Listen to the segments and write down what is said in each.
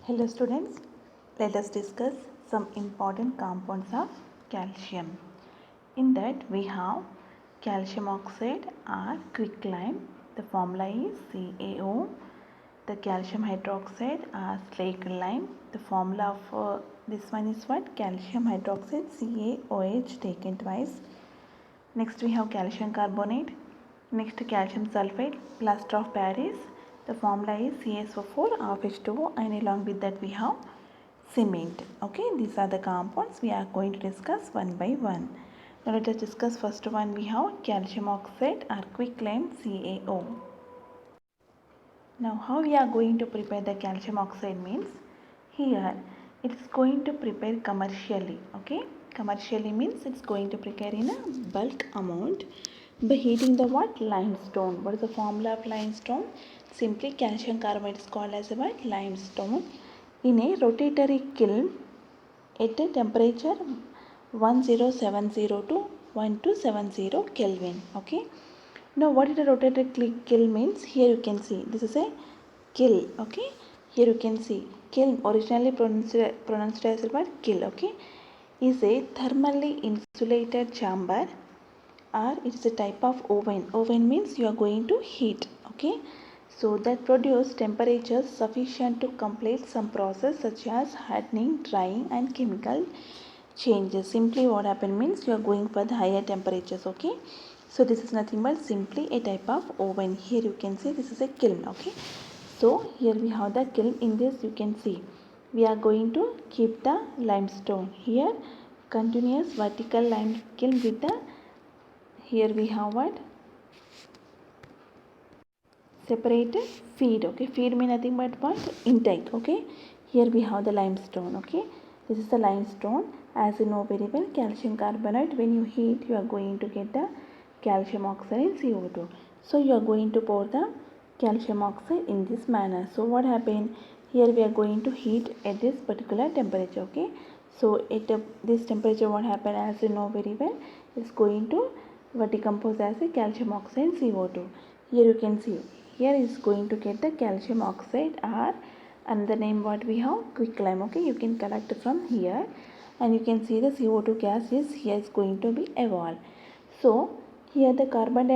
Hello students, let us discuss some important compounds of calcium. In that we have calcium oxide or quicklime. The formula is CaO. The calcium hydroxide or slaked lime. The formula of this one is what? Calcium hydroxide CaOH taken twice. Next we have calcium carbonate. Next calcium sulfate, plaster of Paris. The formula is CaSO4 of H2O, and along with that we have cement. Okay, these are the compounds we are going to discuss one by one. Now let us discuss first one. We have calcium oxide or quicklime CaO. Now how we are going to prepare the calcium oxide means here it is going to prepare commercially. Okay, commercially means it's going to prepare in a bulk amount by heating the what? Limestone. What is the formula of limestone? Simply calcium carbonate is called as a what? Limestone in a rotatory kiln at a temperature 1070 to 1270 Kelvin. Okay. Now what is a rotatory kiln means? Here you can see this is a kiln. Okay. Here you can see kiln, originally pronounced as what? Kiln. Okay. Is a thermally insulated chamber, or it is a type of oven. Oven means you are going to heat. Okay. So that produce temperatures sufficient to complete some process such as hardening, drying and chemical changes. Simply what happen means you are going for the higher temperatures. Okay. So this is nothing but simply a type of oven. Here you can see this is a kiln. Okay. So here we have the kiln. In this you can see we are going to keep the limestone. Here continuous vertical lime kiln with the, here we have what? Separated feed. Okay, feed mean nothing but what? Intake. Okay, here we have the limestone. Okay, this is the limestone. As you know very well, calcium carbonate, when you heat you are going to get the calcium oxide in CO2. So you are going to pour the calcium oxide in this manner. So what happened here? We are going to heat at this particular temperature. Okay, so at this temperature what happened, as you know very well, is going to decompose as a calcium oxide CO2. Here you can see, here is going to get the calcium oxide, or another name what we have, quicklime. Okay, you can collect from here, and you can see the CO2 gas is here is going to be evolved. So here the carbon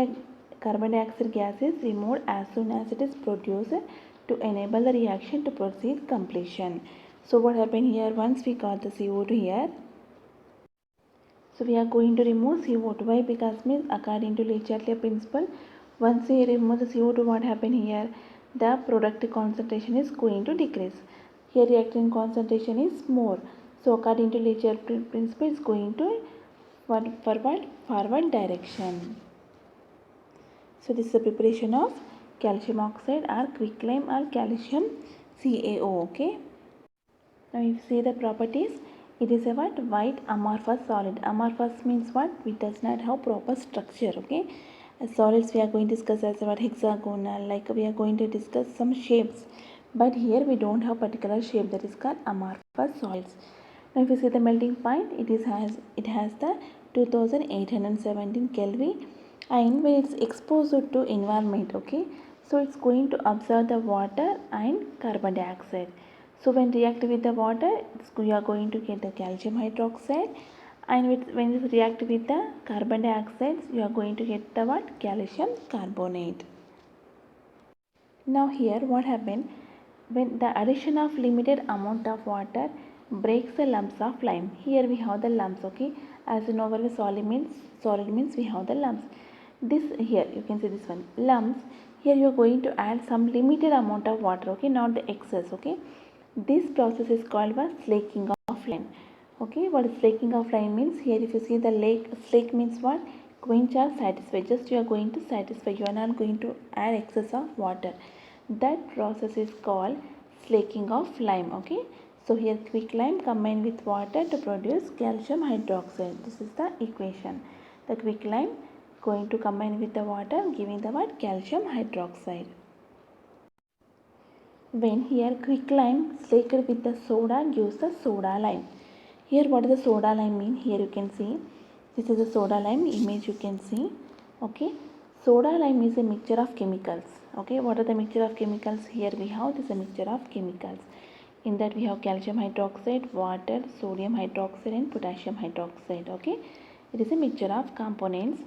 dioxide gas is removed as soon as it is produced to enable the reaction to proceed completion. So what happened here, once we got the CO2 here, so we are going to remove CO2. Why? Because means according to Le Chatelier principle, once we remove the CO2, what happen here? The product concentration is going to decrease. Here reactant concentration is more. So according to Le Chatelier principle, is going to forward direction. So this is the preparation of calcium oxide or quicklime or calcium CaO. Okay. Now if you see the properties, it is a what? White amorphous solid. Amorphous means what? It does not have proper structure. Okay. As solids we are going to discuss as what? Hexagonal, like we are going to discuss some shapes. But here we don't have particular shape, that is called amorphous solids. Now if you see the melting point, it has the 2817 Kelvin, and when it's exposed to environment, okay, so it's going to absorb the water and carbon dioxide. So when react with the water, you are going to get the calcium hydroxide, and when it react with the carbon dioxide, you are going to get the what? Calcium carbonate. Now here what happened, when the addition of limited amount of water breaks the lumps of lime. Here we have the lumps. Okay, as you know very solid means we have the lumps. This here you can see this one lumps. Here you are going to add some limited amount of water. Okay, not the excess. Okay, this process is called as slaking of lime. Okay, what is slaking of lime means? Here if you see the slake means what? Quench or satisfy. Just you are going to satisfy. You are not going to add excess of water. That process is called slaking of lime. Okay, so here quicklime combined with water to produce calcium hydroxide. This is the equation. The quicklime going to combine with the water, giving the what? Calcium hydroxide. When here quicklime slaked with the soda gives the soda lime. Here what does the soda lime mean? Here you can see this is a soda lime image, you can see. Okay, soda lime is a mixture of chemicals. Okay, what are the mixture of chemicals? Here we have this a mixture of chemicals. In that we have calcium hydroxide, water, sodium hydroxide and potassium hydroxide. Okay, it is a mixture of components,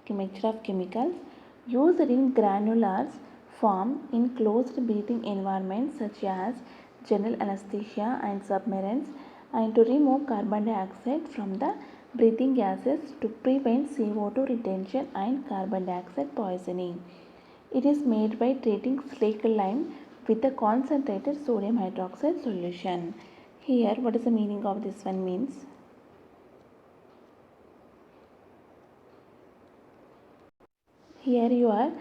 mixture of chemicals used in granulars form in closed breathing environments such as general anesthesia and submarines, and to remove carbon dioxide from the breathing gases to prevent CO2 retention and carbon dioxide poisoning. It is made by treating slaked lime with a concentrated sodium hydroxide solution. Here, what is the meaning of this one means? Here you are,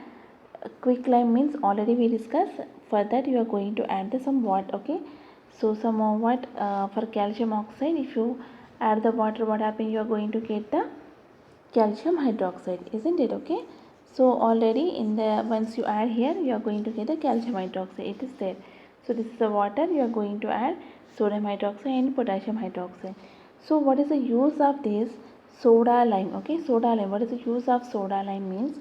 quick lime means already we discussed. For that you are going to add the some water. Okay, so some what for calcium oxide, if you add the water, what happens? You are going to get the calcium hydroxide, isn't it? Okay, so already in the once you add here, you are going to get the calcium hydroxide. It is there. So this is the water. You are going to add sodium hydroxide and potassium hydroxide. So what is the use of this soda lime? Okay, soda lime. What is the use of soda lime means?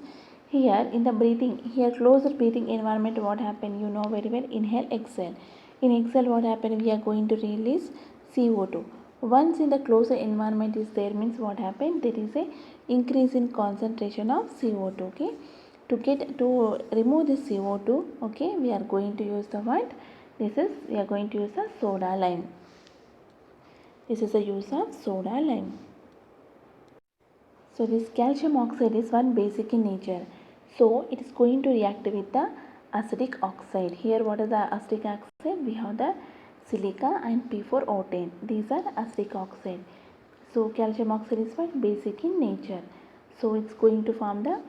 Here in the breathing, here closer breathing environment, what happen? You know very well. Inhale, exhale. In exhale, what happen? We are going to release CO2. Once in the closer environment is there means what happened? There is a increase in concentration of CO2. Okay, to remove this CO2. Okay, we are going to use the what? We are going to use the soda lime. This is the use of soda lime. So this calcium oxide is one basic in nature. So it is going to react with the acidic oxide. Here what is the acidic oxide? We have the silica and P4O10. These are acidic oxide. So calcium oxide is what? Basic in nature. So it's going to form the,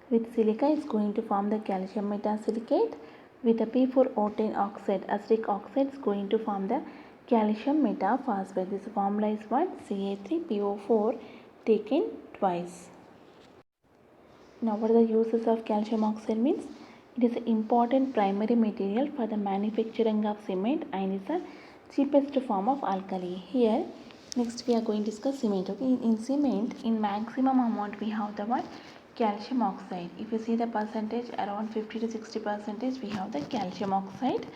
with silica it's going to form the calcium metasilicate. With the P4O10 oxide, acidic oxide is going to form the calcium metaphosphate. This formula is what? Ca3PO4 taken twice. Now what are the uses of calcium oxide means? It is an important primary material for the manufacturing of cement and is the cheapest form of alkali. Here next we are going to discuss cement. Okay, in cement in maximum amount we have the what? Calcium oxide. If you see the percentage, around 50 to 60% we have the calcium oxide.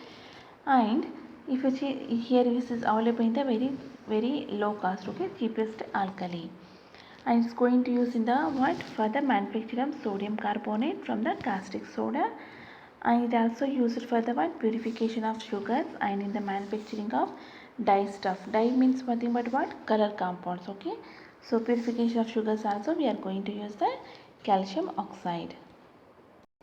And if you see here, this is available in the very low cost. Okay, cheapest alkali. And it's going to use in the what? For the manufacture of sodium carbonate from the caustic soda, and it also used for the what? Purification of sugars and in the manufacturing of dye stuff. Dye means nothing but what? Color compounds. Okay, so purification of sugars also we are going to use the calcium oxide.